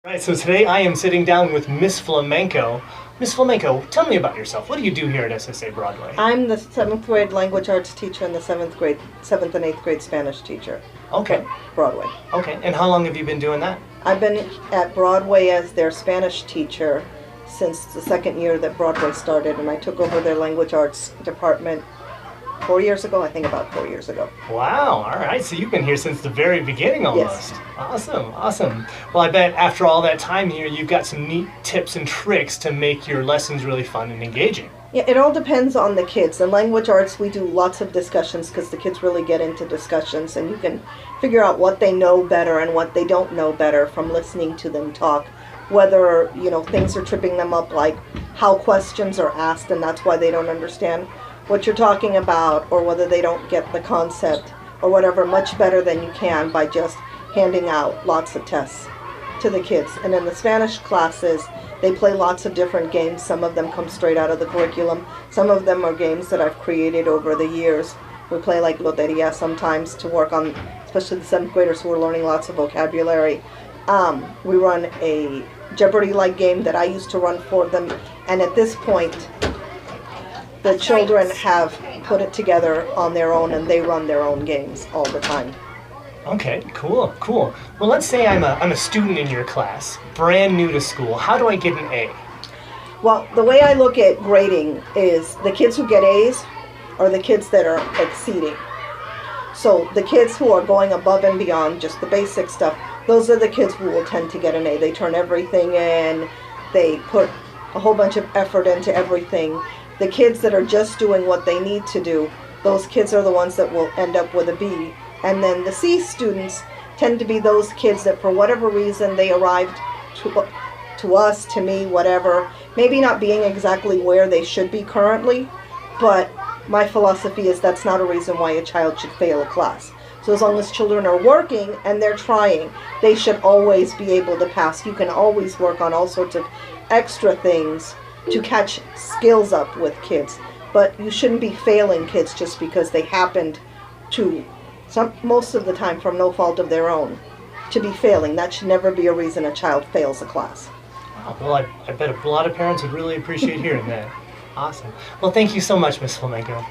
Right, so today I am sitting down with Miss Flamenco. Miss Flamenco, tell me about yourself. What do you do here at SSA Broadway? I'm the 7th grade language arts teacher and the 7th and 8th grade Spanish teacher. Okay. At Broadway. Okay, and how long have you been doing that? I've been at Broadway as their Spanish teacher since the second year that Broadway started, and I took over their language arts department 4 years ago, I think about 4 years ago. Wow, all right, so you've been here since the very beginning almost. Yes. Awesome, awesome. Well, I bet after all that time here, you've got some neat tips and tricks to make your lessons really fun and engaging. Yeah, it all depends on the kids. In language arts, we do lots of discussions because the kids really get into discussions, and you can figure out what they know better and what they don't know better from listening to them talk. Whether, things are tripping them up, like how questions are asked and that's why they don't understand what you're talking about, or whether they don't get the concept or whatever, much better than you can by just handing out lots of tests to the kids. And in the Spanish classes, they play lots of different games. Some of them come straight out of the curriculum. Some of them are games that I've created over the years. We play like loteria sometimes to work on, especially the 7th graders who are learning lots of vocabulary. We run a Jeopardy-like game that I used to run for them, and at this point, the children have put it together on their own, and they run their own games all the time. Okay, cool, cool. Well, let's say I'm a student in your class, brand new to school. How do I get an A? Well, the way I look at grading is the kids who get A's are the kids that are exceeding. So the kids who are going above and beyond just the basic stuff, those are the kids who will tend to get an A. They turn everything in, they put a whole bunch of effort into everything. The kids that are just doing what they need to do, those kids are the ones that will end up with a B. And then the C students tend to be those kids that for whatever reason they arrived to us, to me, whatever, maybe not being exactly where they should be currently, but my philosophy is that's not a reason why a child should fail a class. So as long as children are working and they're trying, they should always be able to pass. You can always work on all sorts of extra things to catch skills up with kids, but you shouldn't be failing kids just because they happened to, most of the time from no fault of their own, to be failing. That should never be a reason a child fails a class. Wow, well, I bet a lot of parents would really appreciate hearing that. Awesome. Well, thank you so much, Miss Flamenco.